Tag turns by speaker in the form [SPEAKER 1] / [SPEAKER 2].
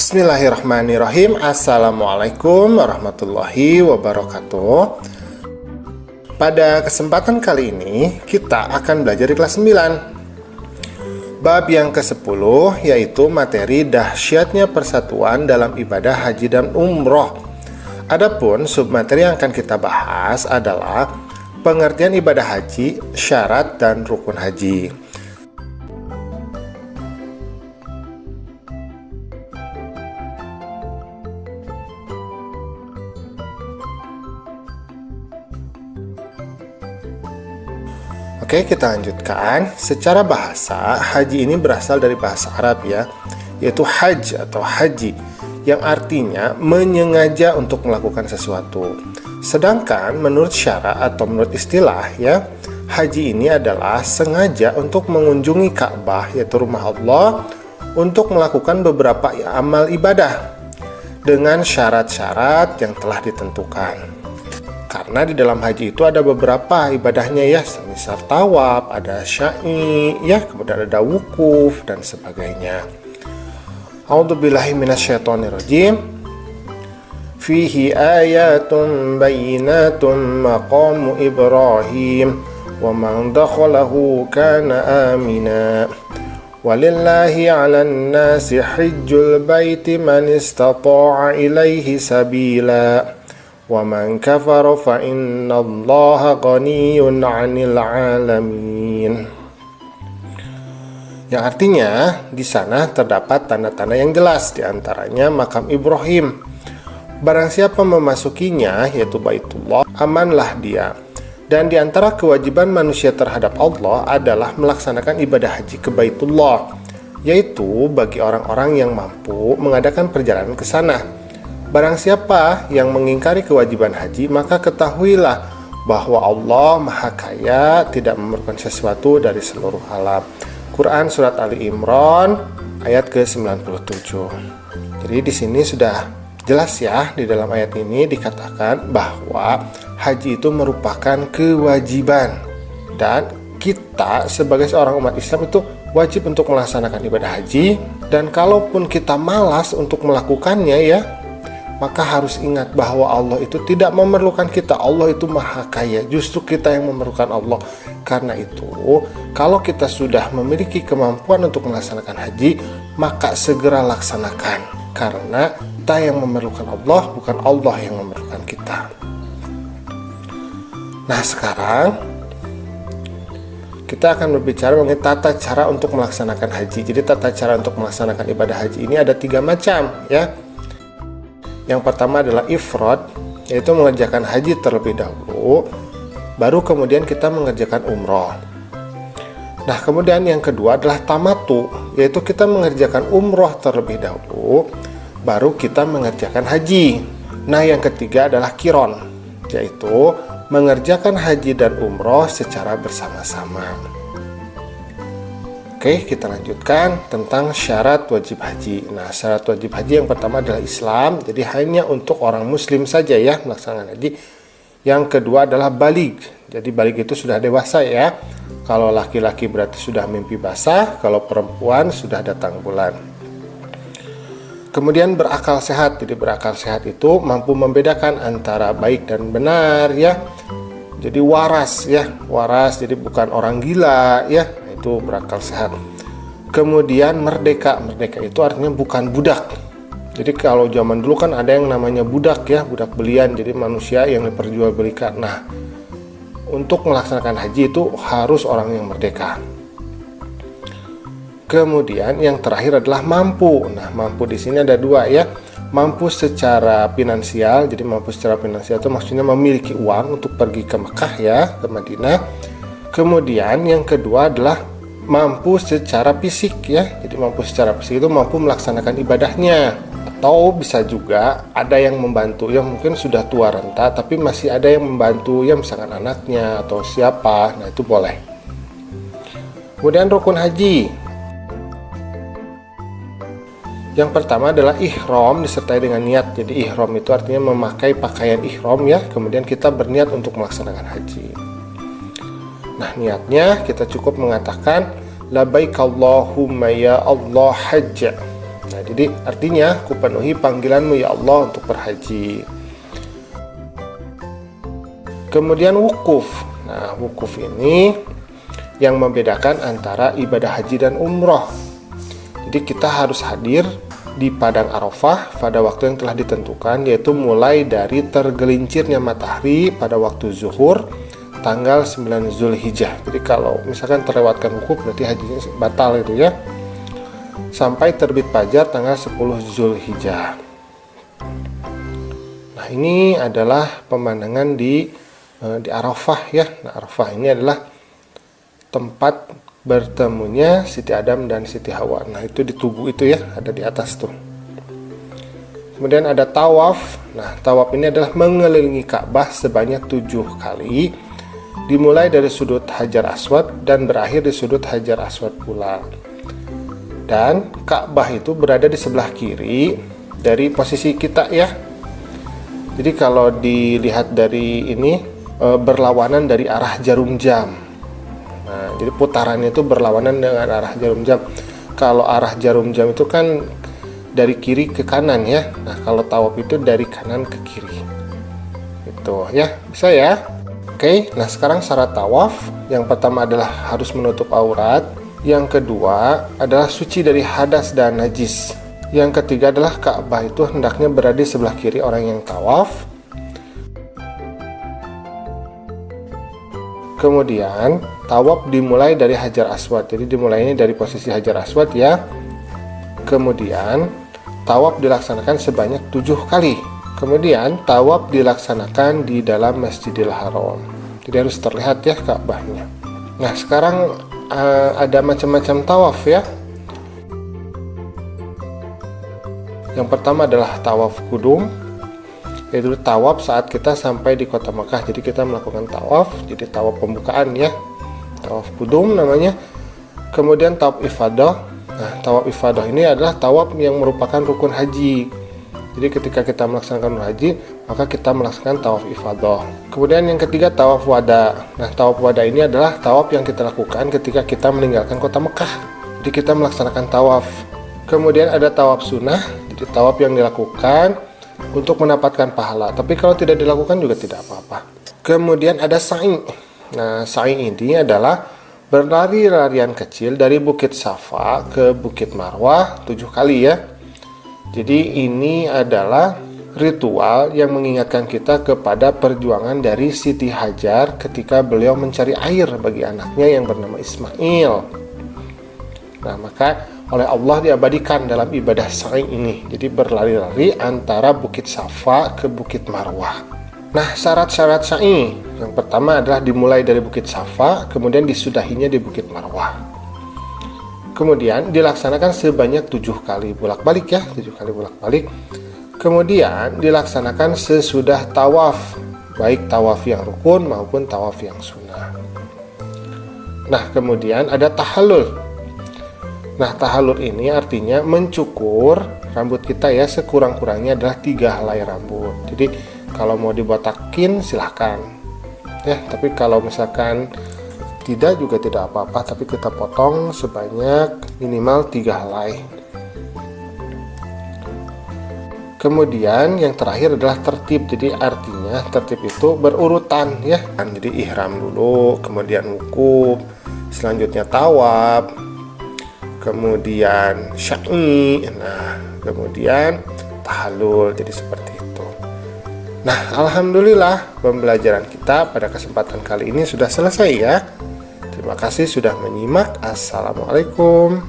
[SPEAKER 1] Bismillahirrahmanirrahim. Assalamualaikum warahmatullahi wabarakatuh. Pada kesempatan kali ini kita akan belajar di kelas 9 bab yang ke-10, yaitu materi dahsyatnya persatuan dalam ibadah haji dan umroh. Adapun submateri yang akan kita bahas adalah pengertian ibadah haji, syarat dan rukun haji. Oke, kita lanjutkan. Secara bahasa, haji ini berasal dari bahasa Arab ya, yaitu haj atau haji, yang artinya menyengaja untuk melakukan sesuatu. Sedangkan menurut syara atau menurut istilah ya, haji ini adalah sengaja untuk mengunjungi Ka'bah, yaitu rumah Allah, untuk melakukan beberapa amal ibadah dengan syarat-syarat yang telah ditentukan. Karena di dalam haji itu ada beberapa ibadahnya ya, semisal tawaf, ada sya'i, ya, kemudian ada wukuf dan sebagainya. A'udzubillahi minasyaitonirrajim. Fihi ayatun bayyinatun maqamu Ibrahim wa man dakhalahu kana amina. Walillahi 'alan nasi hajjul baiti man istata'a ilaihi sabila. وَمَنْ كَفَرَ فَإِنَّ اللَّهَ غَنِيٌّ عَنِ الْعَالَمِينَ. Yang artinya di sana terdapat tanda-tanda yang jelas, di antaranya makam Ibrahim. Barang siapa memasukinya, yaitu Baitullah, amanlah dia. Dan di antara kewajiban manusia terhadap Allah adalah melaksanakan ibadah haji ke Baitullah, yaitu bagi orang-orang yang mampu mengadakan perjalanan ke sana. Barang siapa yang mengingkari kewajiban haji, maka ketahuilah bahwa Allah Maha Kaya, tidak memerlukan sesuatu dari seluruh alam. Quran Surat Ali Imran ayat ke-97. Jadi di sini sudah jelas ya, di dalam ayat ini dikatakan bahwa haji itu merupakan kewajiban. Dan kita sebagai seorang umat Islam itu wajib untuk melaksanakan ibadah haji. Dan kalaupun kita malas untuk melakukannya ya, maka harus ingat bahwa Allah itu tidak memerlukan kita. Allah itu Maha Kaya, justru kita yang memerlukan Allah. Karena itu, kalau kita sudah memiliki kemampuan untuk melaksanakan haji, maka segera laksanakan. Karena kita yang memerlukan Allah, bukan Allah yang memerlukan kita. Nah, sekarang kita akan berbicara mengenai tata cara untuk melaksanakan haji. Jadi tata cara untuk melaksanakan ibadah haji ini ada 3 macam ya. Yang pertama adalah ifrad, yaitu mengerjakan haji terlebih dahulu, baru kemudian kita mengerjakan umroh. Nah, kemudian yang kedua adalah tamatu, yaitu kita mengerjakan umroh terlebih dahulu, baru kita mengerjakan haji. Nah, yang ketiga adalah kiron, yaitu mengerjakan haji dan umroh secara bersama-sama. Oke, kita lanjutkan tentang syarat wajib haji. Nah, syarat wajib haji yang pertama adalah Islam, jadi hanya untuk orang muslim saja ya melaksanakan haji. Yang kedua adalah balig, jadi balig itu sudah dewasa ya. Kalau laki-laki berarti sudah mimpi basah, kalau perempuan sudah datang bulan. Kemudian berakal sehat, jadi berakal sehat itu mampu membedakan antara baik dan benar ya. Jadi waras ya, waras, jadi bukan orang gila ya, itu berakal sehat. Kemudian merdeka, merdeka itu artinya bukan budak. Jadi kalau zaman dulu kan ada yang namanya budak ya, budak belian, jadi manusia yang diperjualbelikan. Nah, untuk melaksanakan haji itu harus orang yang merdeka. Kemudian yang terakhir adalah mampu. Nah, mampu di sini ada 2 ya. Mampu secara finansial, jadi mampu secara finansial itu maksudnya memiliki uang untuk pergi ke Mekah ya, ke Madinah. Kemudian yang kedua adalah mampu secara fisik ya, jadi mampu secara fisik itu mampu melaksanakan ibadahnya. Atau bisa juga ada yang membantu, yang mungkin sudah tua renta tapi masih ada yang membantu ya, misalkan anaknya atau siapa, nah itu boleh. Kemudian rukun haji. Yang pertama adalah ihram disertai dengan niat. Jadi ihram itu artinya memakai pakaian ihram ya, kemudian kita berniat untuk melaksanakan haji. Nah, niatnya kita cukup mengatakan labbaik Allahumma ya Allah hajj. Nah, jadi artinya kupenuhi panggilanmu ya Allah untuk berhaji. Kemudian wukuf. Nah, wukuf ini yang membedakan antara ibadah haji dan umroh. Jadi kita harus hadir di padang Arafah pada waktu yang telah ditentukan, yaitu mulai dari tergelincirnya matahari pada waktu zuhur tanggal 9 Zulhijjah. Jadi kalau misalkan terlewatkan wukuf berarti hajinya batal itu ya. Sampai terbit fajar tanggal 10 Zulhijjah. Nah, ini adalah pemandangan di Arafah ya. Nah, Arafah ini adalah tempat bertemunya Siti Adam dan Siti Hawa. Nah, itu di tubuh itu ya, ada di atas tuh. Kemudian ada tawaf. Nah, tawaf ini adalah mengelilingi Ka'bah sebanyak 7 kali, dimulai dari sudut Hajar Aswad dan berakhir di sudut Hajar Aswad pula. Dan Ka'bah itu berada di sebelah kiri dari posisi kita ya. Jadi kalau dilihat dari ini berlawanan dari arah jarum jam. Nah, jadi putarannya itu berlawanan dengan arah jarum jam. Kalau arah jarum jam itu kan dari kiri ke kanan ya. Nah, kalau tawaf itu dari kanan ke kiri. Itu ya, bisa ya. Oke, nah sekarang syarat tawaf. Yang pertama adalah harus menutup aurat. Yang kedua adalah suci dari hadas dan najis. Yang ketiga adalah Ka'bah itu hendaknya berada di sebelah kiri orang yang tawaf. Kemudian tawaf dimulai dari Hajar Aswad. Jadi dimulainya dari posisi Hajar Aswad ya. Kemudian tawaf dilaksanakan sebanyak 7 kali. Kemudian tawaf dilaksanakan di dalam Masjidil Haram. Jadi harus terlihat ya Ka'bahnya. Nah, sekarang ada macam-macam tawaf ya. Yang pertama adalah tawaf kudum, yaitu tawaf saat kita sampai di kota Mekah. Jadi kita melakukan tawaf, jadi tawaf pembukaan ya, tawaf kudum namanya. Kemudian tawaf ifadah. Nah, tawaf ifadah ini adalah tawaf yang merupakan rukun haji. Jadi ketika kita melaksanakan haji, maka kita melaksanakan tawaf ifadah. Kemudian yang ketiga tawaf wada. Nah, tawaf wada ini adalah tawaf yang kita lakukan ketika kita meninggalkan kota Mekah. Jadi kita melaksanakan tawaf. Kemudian ada tawaf sunnah, jadi tawaf yang dilakukan untuk mendapatkan pahala. Tapi kalau tidak dilakukan juga tidak apa-apa. Kemudian ada sa'i. Nah, sa'i ini adalah berlari-larian kecil dari Bukit Safa ke Bukit Marwah 7 kali ya. Jadi ini adalah ritual yang mengingatkan kita kepada perjuangan dari Siti Hajar ketika beliau mencari air bagi anaknya yang bernama Ismail. Nah, maka oleh Allah diabadikan dalam ibadah sa'i ini. Jadi berlari-lari antara Bukit Safa ke Bukit Marwah. Nah, syarat-syarat sa'i yang pertama adalah dimulai dari Bukit Safa, kemudian disudahinya di Bukit Marwah. Kemudian dilaksanakan sebanyak 7 kali bolak-balik ya, 7 kali bolak-balik. Kemudian dilaksanakan sesudah tawaf, baik tawaf yang rukun maupun tawaf yang sunnah. Nah, kemudian ada tahallul. Nah, tahallul ini artinya mencukur rambut kita ya, sekurang-kurangnya adalah 3 helai rambut. Jadi kalau mau dibotakin silahkan ya, tapi kalau misalkan tidak juga tidak apa-apa, tapi kita potong sebanyak minimal 3 helai. Kemudian yang terakhir adalah tertib. Jadi artinya tertib itu berurutan ya. Jadi ihram dulu, kemudian wukuf, selanjutnya tawaf, kemudian sya'i, nah kemudian tahallul. Jadi seperti itu. Nah, alhamdulillah pembelajaran kita pada kesempatan kali ini sudah selesai ya. Terima kasih sudah menyimak. Assalamualaikum.